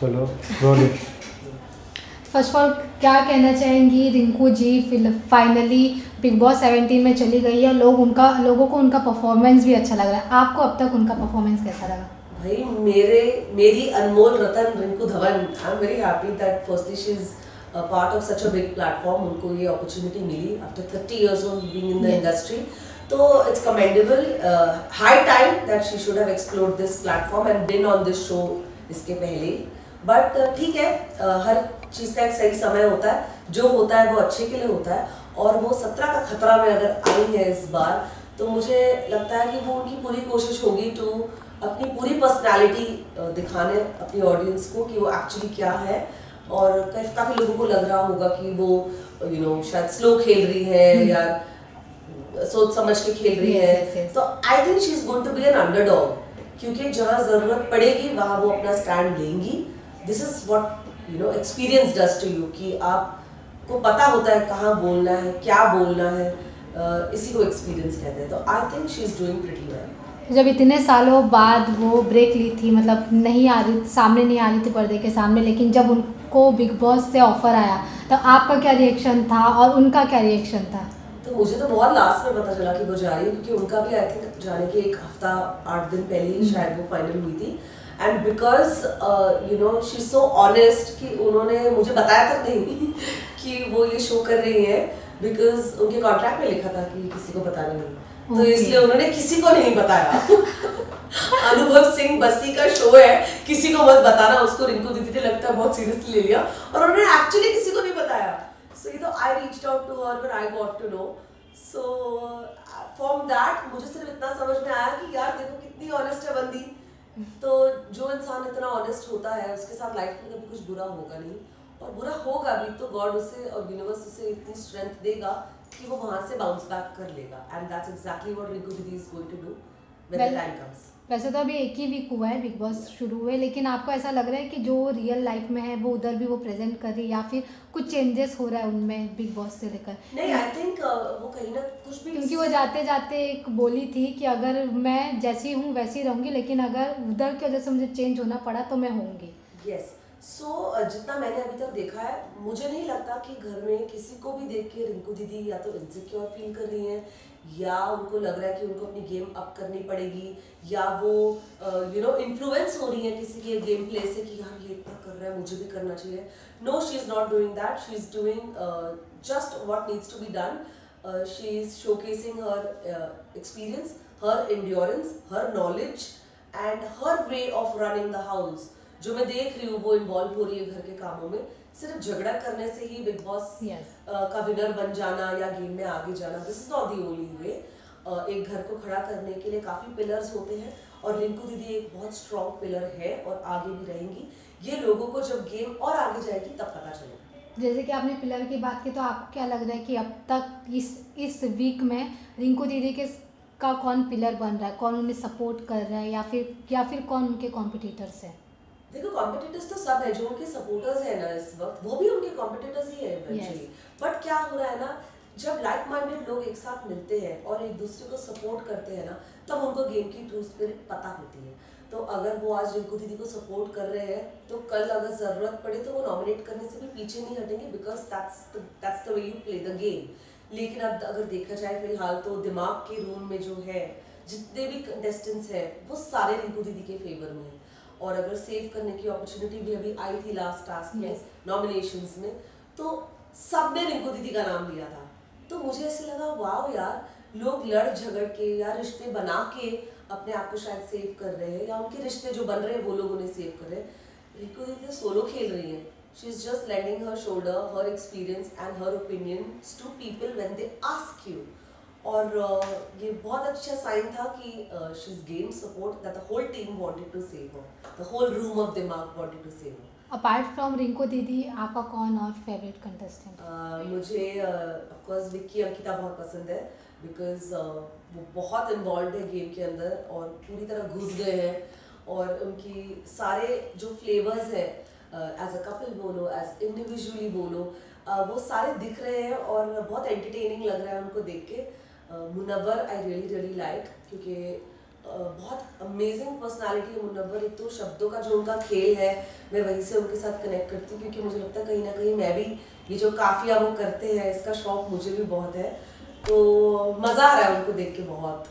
चलो roll it. First of all क्या कहना चाहेंगी Rinku ji, finally Bigg Boss 17 में चली गई है, लोगों को उनका परफॉर्मेंस भी अच्छा लग रहा है, आपको अब तक उनका परफॉर्मेंस कैसा लगा? भाई मेरी अनमोल रतन Rinku Dhawan, I am very happy that firstly she is part of such a big platform. उनको ये अपॉर्चुनिटी मिली after 30 years of being in the industry, तो it's commendable, high time that she should have explored this platform and been on this show इसके पहले। But ठीक है, हर चीज़ का एक सही समय होता है, जो होता है वो अच्छे के लिए होता है, और वो 17 का खतरा में अगर आई है इस बार, तो मुझे लगता है कि वो उनकी पूरी कोशिश होगी टू अपनी पूरी पर्सनालिटी दिखाने अपनी ऑडियंस को कि वो एक्चुअली क्या है। और काफ़ी लोगों को लग रहा होगा कि वो शायद स्लो खेल रही है या सोच समझ के खेल रही है, तो I think she is going to be an underdog, क्योंकि जहाँ ज़रूरत पड़ेगी वहाँ वो अपना स्टैंड लेंगी। This is what experience does to you, कि आपको पता होता है कहाँ बोलना है, क्या बोलना है, इसी को एक्सपीरियंस कहते हैं। तो I think she is doing pretty well. जब इतने सालों बाद वो ब्रेक ली थी, मतलब नहीं आ रही सामने, नहीं आ रही थी पर्दे के सामने, लेकिन जब उनको बिग बॉस से ऑफर आया तो आपका क्या रिएक्शन था और उनका क्या रिएक्शन था? तो मुझे तो बहुत लास्ट में पता चला कि वो जा रही है, क्योंकि उनका भी आई थिंक जाने के एक हफ्ता 8 दिन पहले ही शायद वो फाइनल हुई थी। And because she is so honest कि उन्होंने मुझे बताया तक नहीं कि वो ये शो कर रही है, बिकॉज उनके कॉन्ट्रैक्ट में लिखा था कि किसी को बताना नहीं, तो इसलिए उन्होंने किसी को नहीं बताया। अनुभव सिंह बस्सी का शो है, किसी को मत बताना, उसको रिंकू दीदी ने लगता है बहुत सीरियसली ले लिया, और उन्होंने एक्चुअली किसी को नहीं बताया। सो ये तो I reached out to her when I got to know. So from that मुझे सिर्फ इतना समझ में आया कि यार देखो कितनी ऑनेस्ट है बंदी। तो जो इंसान इतना ऑनेस्ट होता है उसके साथ लाइफ में कभी कुछ बुरा होगा नहीं, और बुरा होगा भी तो गॉड उसे और यूनिवर्स उसे इतनी स्ट्रेंथ देगा कि वो वहां से बाउंस बैक कर लेगा। And that's exactly what Rinku didi is going to do when the time comes. वैसे तो अभी एक ही वीक हुआ है बिग बॉस शुरू हुए, लेकिन आपको ऐसा लग रहा है कि जो रियल लाइफ में है वो उधर भी वो प्रेजेंट कर रही है, या फिर कुछ चेंजेस हो रहा है उनमें बिग बॉस से लेकर? नहीं, आई थिंक वो कहीं ना कुछ भी, क्योंकि वो जाते जाते एक बोली थी कि अगर मैं जैसी हूँ वैसी रहूँगी, लेकिन अगर उधर की वजह से मुझे चेंज होना पड़ा तो मैं होंगी। यस। सो जितना मैंने अभी तक देखा है, मुझे नहीं लगता कि घर में किसी को भी देख के रिंकू दीदी या तो इनसिक्योर फील कर रही हैं, या उनको लग रहा है कि उनको अपनी गेम अप करनी पड़ेगी, या वो इन्फ्लुएंस हो रही है किसी के गेम प्ले से कि यार ये इतना कर रहा है मुझे भी करना चाहिए। No, she is not doing that, she is doing just what needs to be done. She is showcasing her experience, her endurance, her knowledge and her way of running the house. जो मैं देख रही हूँ वो involve हो रही है घर के कामों में। सिर्फ झगड़ा करने से ही बिग बॉस का विनर बन जाना या गेम में आगे जाना, this is not the only way. एक घर को खड़ा करने के लिए काफ़ी पिलर्स होते हैं, और रिंकू दीदी एक बहुत स्ट्रॉन्ग पिलर है और आगे भी रहेंगी। ये लोगों को जब गेम और आगे जाएगी तब पता चलेगा। जैसे कि आपने पिलर की बात की, तो आपको क्या लग रहा है कि अब तक इस वीक में रिंकू दीदी का कौन पिलर बन रहा है, कौन उन्हें सपोर्ट कर रहा है, या फिर कौन उनके कॉम्पिटिटर्स है? देखो, कॉम्पिटिटर्स तो सब है, जो उनके सपोर्टर्स है ना इस वक्त, वो भी उनके कॉम्पिटिटर्स ही है इवेंचुअली। बट क्या हो रहा है ना, जब लाइक माइंडेड लोग एक साथ मिलते हैं और एक दूसरे को सपोर्ट करते हैं ना, तब उनको गेम की ट्रू स्पिरिट पता होती है। तो अगर वो आज रिंकू दीदी को सपोर्ट कर रहे हैं, तो कल अगर ज़रूरत पड़े तो वो नॉमिनेट करने से भी पीछे नहीं हटेंगे, because that's the way you play the game. लेकिन अब अगर देखा जाए फिलहाल तो दिमाग के रूम में जो है जितने भी कंटेस्टेंट्स हैं वो सारे रिंकू दीदी के फेवर में हैं। और अगर सेव करने की अपॉर्चुनिटी भी अभी आई थी लास्ट टास्क में, नॉमिनेशंस में, तो सब ने रिंकू दीदी का नाम लिया था। तो मुझे ऐसे लगा वाह यार, लोग लड़ झगड़ के या रिश्ते बना के अपने आप को शायद सेव कर रहे हैं, या उनके रिश्ते जो बन रहे हैं वो लोग उन्हें सेव कर रहे हैं। रिंकू दीदी सोलो खेल रही हैं, she is just lending her shoulder, her experience and her opinions to people when they ask you. और ये बहुत अच्छा साइन था कि she is gain support, that the whole team wanted to save her, the whole room of दिमाग wanted to save her. Apart from Rinku didi, आपका कौन और फेवरेट कंटेस्टेंट? मुझे ऑफ कोर्स विक्की अंकिता बहुत पसंद है, बिकॉज वो बहुत इन्वॉल्व है गेम के अंदर और पूरी तरह घुस गए हैं, और उनकी सारे जो फ्लेवर्स हैं, एज अ कपल बोलो, एज इंडिविजुअली बोलो, वो सारे दिख रहे हैं और बहुत एंटरटेनिंग लग रहा है उनको देख के। मुनव्वर आई रियली लाइक, क्योंकि बहुत अमेजिंग पर्सनालिटी है मुनव्वर। एक तो शब्दों का जो उनका खेल है, मैं वहीं से उनके साथ कनेक्ट करती हूँ, क्योंकि मुझे लगता है कहीं ना कहीं मैं भी ये जो काफिया वो करते हैं इसका शौक मुझे भी बहुत है। तो मज़ा आ रहा है उनको देख के बहुत।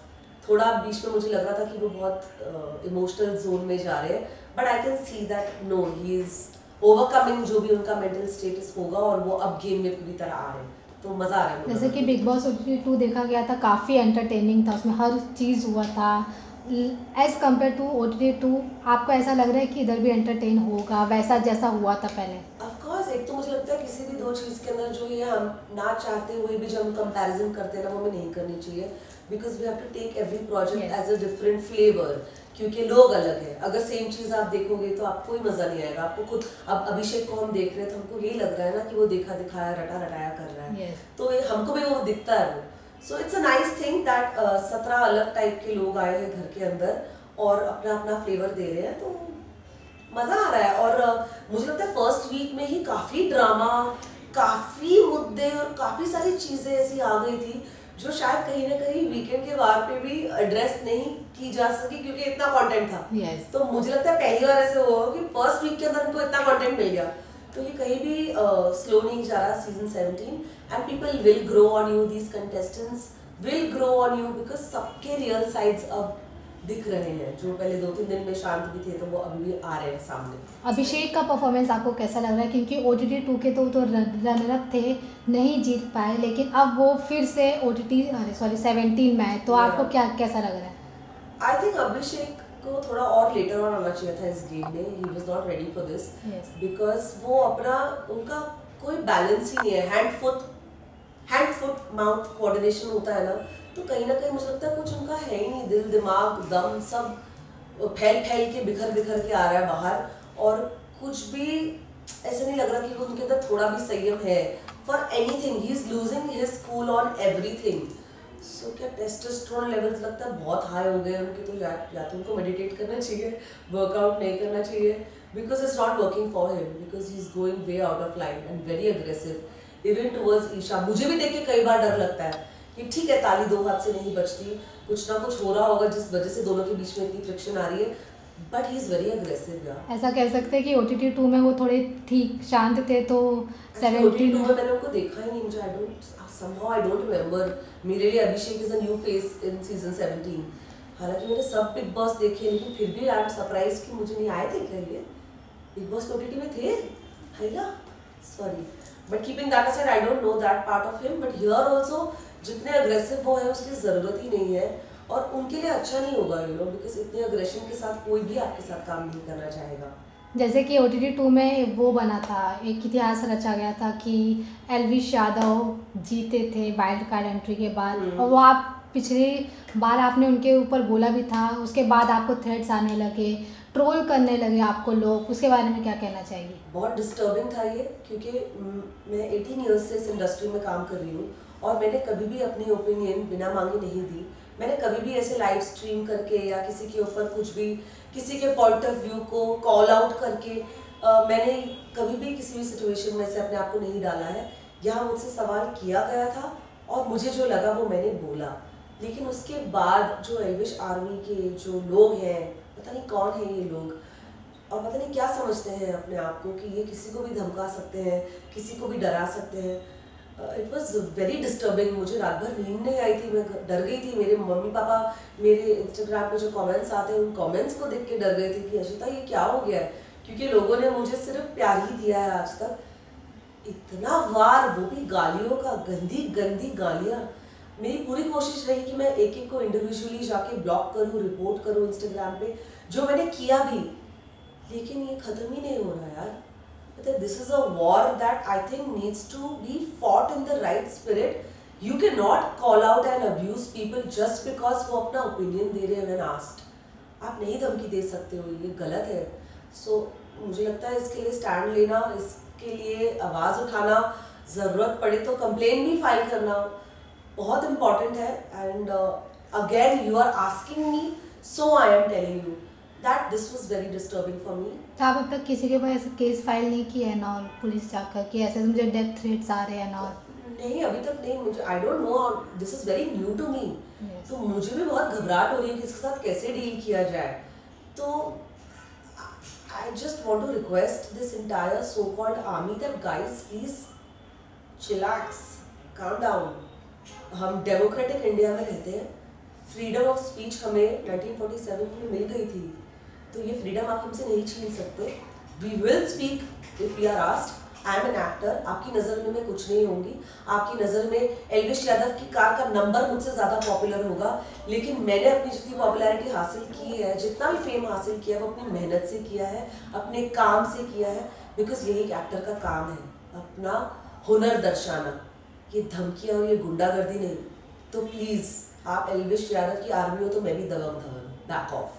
थोड़ा बीच में मुझे लग रहा था कि वो बहुत इमोशनल जोन में जा रहे हैं, but I can see that no, he is overcoming जो भी उनका मेंटल स्टेटस होगा, और वो अब गेम में पूरी तरह आ रहे हैं। तो मज़ा आ रहा है। जैसे कि बिग बॉस OTT 2 देखा गया था, काफ़ी एंटरटेनिंग था, उसमें हर चीज़ हुआ था। एज़ कम्पेयर टू OTT 2, आपको ऐसा लग रहा है कि इधर भी एंटरटेन होगा वैसा जैसा हुआ था पहले? ऑफ कोर्स, एक तो मुझे लगता है किसी भी दो चीज़ के अंदर जो ये हम ना चाहते हुए भी जब हम कंपैरिजन करते हैं ना, वो हमें नहीं करनी चाहिए, because we have to take every project as a different flavour, क्योंकि लोग अलग है। अगर सेम चीज़ आप देखोगे तो आपको कोई मज़ा नहीं आएगा। आपको खुद, अब अभिषेक को हम देख रहे हैं तो हमको यही लग रहा है ना कि वो देखा दिखाया रटा रटाया कर रहा है, तो ये हमको भी वो दिखता है वो। So it's a nice thing that 17 अलग टाइप के लोग आए हैं घर के अंदर और अपना अपना फ्लेवर दे रहे हैं, तो मज़ा आ रहा है। और मुझे लगता है फर्स्ट वीक में ही काफ़ी ड्रामा, काफ़ी मुद्दे और काफ़ी सारी चीज़ें ऐसी आ गई थी जो शायद कहीं ना कहीं वीकेंड के वार पे भी एड्रेस नहीं की जा सकी, क्योंकि इतना कंटेंट था। तो मुझे लगता है पहली बार ऐसे हुआ कि फर्स्ट वीक के अंदर उनको इतना कंटेंट मिल गया, तो ये कहीं भी स्लो नहीं जा रहा season 17। And people will grow on you, these contestants will grow on you, because सबके रियल साइड्स अब दिख रहे हैं। जो पहले 2-3 दिन में शांत भी थे, तो वो अभी भी आ रहे हैं सामने। अभिषेक का परफॉर्मेंस आपको कैसा लग रहा है? क्योंकि OTT 2 के तो रनर अप थे, नहीं जीत पाए, लेकिन अब वो फिर से OTT 17 में है, तो आपको क्या कैसा लग रहा है? आई थिंक अभिषेक को थोड़ा और लेटर ऑन आना चाहिए था इस गेम में। He was not ready for this, because वो अपना, उनका कोई बैलेंस ही नहीं है। हैंड फुट माउथ कोऑर्डिनेशन होता है ना, तो कहीं ना कहीं मुझे लगता है कुछ उनका है ही नहीं। दिल दिमाग दम सब फैल के बिखर के आ रहा है बाहर, और कुछ भी ऐसा नहीं लग रहा कि उनके अंदर थोड़ा भी संयम है for anything. He is losing his cool on everything. So क्या टेस्टोस्टेरोन लेवल्स लगता है बहुत हाई हो गए उनके, तो या तो उनको मेडिटेट करना चाहिए, वर्कआउट नहीं करना चाहिए, because it's not working for him, because he is going way out of line and very aggressive even towards Isha. मुझे भी देख के कई बार डर लगता है कि ठीक है, ताली दो हाथ से नहीं बचती, कुछ ना कुछ हो रहा होगा जिस वजह से दोनों के बीच में इतनी फ्रिक्शन आ रही है, but he is very aggressive यार। ऐसा कह सकते हैं कि OTT 2 में वो थोड़े ठीक शांत थे, तो 17 में मैंने उनको देखा ही नहीं। मुझे आई डोंट रिमेम्बर। मेरे लिए Abhishek is a new face in season 17। हालांकि मैंने सब बिग बॉस देखे, लेकिन फिर भी आई एम सरप्राइज कि मुझे नहीं आए थे क्या ये बिग बॉस OTT में थे, है ना? Sorry, but keeping that aside, I don't know that part of him, but here also जितने अग्रेसिव वो है उसकी ज़रूरत ही नहीं है, और उनके लिए अच्छा नहीं होगा बिकॉज इतने अग्रेशन के साथ कोई भी आपके साथ काम नहीं करना चाहेगा। जैसे कि OTT 2 में वो बना था, एक इतिहास रचा गया था कि एल्विश यादव जीते थे वाइल्ड कार्ड एंट्री के बाद, और वो आप पिछली बार आपने उनके ऊपर बोला भी था, उसके बाद आपको थ्रेड्स आने लगे, ट्रोल करने लगे आपको लोग, उसके बारे में क्या कहना चाहिए? बहुत डिस्टर्बिंग था ये, क्योंकि मैं 18 ईयर्स से इस इंडस्ट्री में काम कर रही हूँ, और मैंने कभी भी अपनी ओपिनियन बिना मांगे नहीं दी। मैंने कभी भी ऐसे लाइव स्ट्रीम करके या किसी के ऊपर कुछ भी, किसी के पॉइंट ऑफ व्यू को कॉल आउट करके मैंने कभी भी किसी भी सिचुएशन में से अपने आप को नहीं डाला है। यहाँ मुझसे सवाल किया गया था और मुझे जो लगा वो मैंने बोला, लेकिन उसके बाद जो एल्विश आर्मी के जो लोग हैं, पता नहीं कौन है ये लोग, और पता नहीं क्या समझते हैं अपने आप को कि ये किसी को भी धमका सकते हैं, किसी को भी डरा सकते हैं। It was very disturbing. मुझे रात भर नींद नहीं आई थी, मैं डर गई थी। मेरे मम्मी पापा मेरे इंस्टाग्राम पे जो कमेंट्स आते हैं उन कमेंट्स को देख के डर गए थे कि अशिता ये क्या हो गया है, क्योंकि लोगों ने मुझे सिर्फ प्यार ही दिया है आज तक। इतना वार, वो भी गालियों का, गंदी गंदी गालियाँ। मेरी पूरी कोशिश रही कि मैं एक एक को इंडिविजुअली जाके ब्लॉक करूँ, रिपोर्ट करूँ इंस्टाग्राम पे, जो मैंने किया भी, लेकिन ये ख़त्म ही नहीं हो रहा यार। This is a war that I think needs to be fought in the right spirit. You cannot call out and abuse people just because वो अपना opinion दे रहे हैं when asked. आप नहीं धमकी दे सकते हो, ये गलत है। So मुझे लगता है इसके लिए स्टैंड लेना, इसके लिए आवाज़ उठाना, ज़रूरत पड़े तो कंप्लेन भी फाइल करना बहुत इम्पॉर्टेंट है। And again you are asking me, so I am telling you that this was very disturbing for me. तो आप अब तक किसी के ऊपर ऐसे केस फाइल नहीं किया है ना, पुलिस जाकर कि ऐसे मुझे डेथ थ्रेट्स आ रहे हैं ना? नहीं अभी तक नहीं, मुझे I don't know, this is very new to me, तो मुझे भी बहुत घबराहट हो रही है कि इसके साथ कैसे डील किया जाए। तो I just want to request this entire so called army that guys please chillax, calm down. हम डेमोक्रेटिक इंडिया में रहते हैं, फ्रीडम ऑफ स्पीच हमें 1947 में मिल गई थी, तो ये फ्रीडम आप हमसे नहीं छीन सकते। We will speak if we are asked. I am an actor, आपकी नज़र में मैं कुछ नहीं होंगी, आपकी नज़र में एल्विश यादव की कार का नंबर मुझसे ज़्यादा पॉपुलर होगा, लेकिन मैंने अपनी जितनी पॉपुलैरिटी हासिल की है, जितना भी फेम हासिल किया है, वो अपनी मेहनत से किया है, अपने काम से किया है, बिकॉज यही एक एक्टर का काम है, अपना हुनर दर्शाना, ये धमकियाँ और ये गुंडागर्दी नहीं। तो प्लीज़ आप एल्विश यादव की आर्मी हो तो मैं भी दबंग धवन, बैक ऑफ।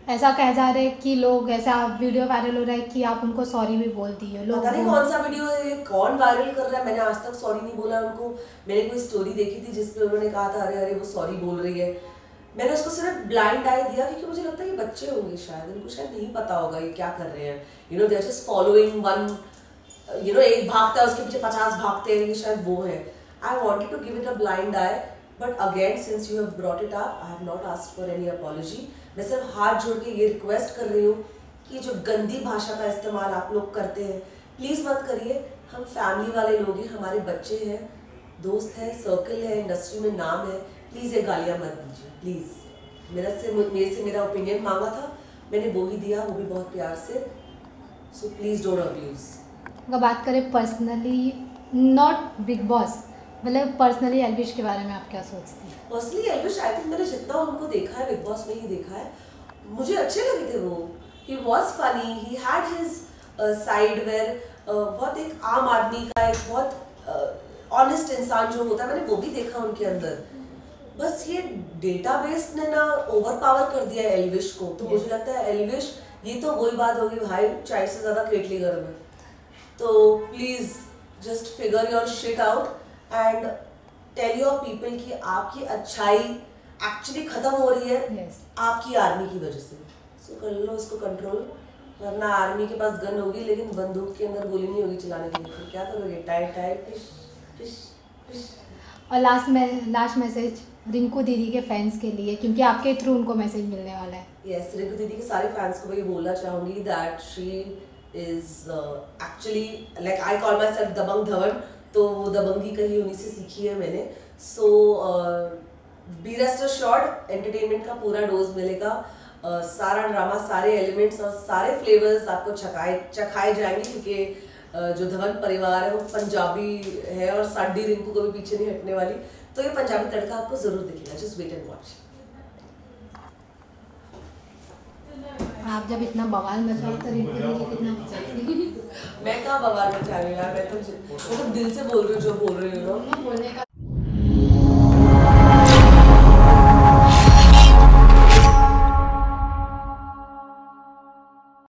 ऐसा कह जा रहे हैं कि लोग, ऐसा वीडियो वायरल हो रहा है कि आप उनको सॉरी भी बोल दी हो। लोग पता नहीं कौन सा वीडियो है, कौन वायरल कर रहा है, मैंने आज तक सॉरी नहीं बोला उनको। मैंने कोई स्टोरी देखी थी जिसमें उन्होंने कहा था अरे अरे वो सॉरी बोल रही है, मैंने उसको सिर्फ ब्लाइंड आई दिया क्योंकि मुझे लगता है ये बच्चे होंगे, शायद इनको शायद नहीं पता होगा ये क्या कर रहे हैं, you know they are just following one, you know एक भागता है उसके पीछे 50 भागते हैं, ये शायद वो है। I wanted to give it a blind eye, but again since you have brought it up I have not asked for any apology. मैं सिर्फ हाथ जोड़ के ये रिक्वेस्ट कर रही हूँ कि जो गंदी भाषा का इस्तेमाल आप लोग करते हैं प्लीज़ मत करिए। हम फैमिली वाले लोग हैं, हमारे बच्चे हैं, दोस्त हैं, सर्कल है, इंडस्ट्री में नाम है, प्लीज़ ये गालियाँ मत दीजिए प्लीज़। मेरे से मेरा ओपिनियन मांगा था, मैंने वो ही दिया, वो भी बहुत प्यार से, सो प्लीज़ डोंट अब्यूज़। अगर बात करें पर्सनली, नॉट बिग बॉस, मतलब पर्सनली एल्विश के बारे में आप क्या सोचती हैं? पर्सनली एल्विश आई थिंक मैंने जितना उनको देखा है बिग बॉस में ही देखा है, मुझे अच्छे लगे थे वो। He was funny, he had his side where, बहुत एक आम आदमी का, एक बहुत ऑनेस्ट इंसान जो होता है, मैंने वो भी देखा उनके अंदर। बस ये डेटाबेस ने ना ओवर पावर कर दिया है एल्विश को, तो मुझे लगता है एल्विश, ये तो वही बात होगी भाई, चाय से ज़्यादा केटली गर्म है। तो please just figure your shit out and tell your people कि आपकी अच्छाई एक्चुअली खत्म हो रही है आपकी आर्मी की वजह से। सो कर लो इसको कंट्रोल, वरना आर्मी के पास गन होगी लेकिन बंदूक के अंदर गोली नहीं होगी चलाने के लिए, फिर क्या करोगे? टाइट टाइट पिश पिश पिश। और लास्ट मैसेज रिंकू दीदी के फैंस के लिए, क्योंकि आपके थ्रू उनको मैसेज मिलने वाला है। यस, रिंकू दीदी के सारे फैंस को मैं ये बोलना चाहूँगी that she is actually like I call myself Dabang Dhawan, तो वो दबंगी कहीं उन्हीं से सीखी है मैंने। So be rest assured entertainment का पूरा डोज मिलेगा, सारा ड्रामा, सारे एलिमेंट्स और सारे फ्लेवर्स आपको चखाए जाएंगे, क्योंकि जो धवन परिवार है वो पंजाबी है और साडी रिंकू को भी पीछे नहीं हटने वाली, तो ये पंजाबी तड़का आपको जरूर दिखेगा, जस्ट वेट एंड वॉच। आप जब इतना बवाल मचाओ तो रिंकू दीदी कितना मचाएगी? मैं कहाँ बवाल मचा रही हूँ यार, मैं तो दिल से बोल रही हूँ जो बोल रही हूँ। बोलने का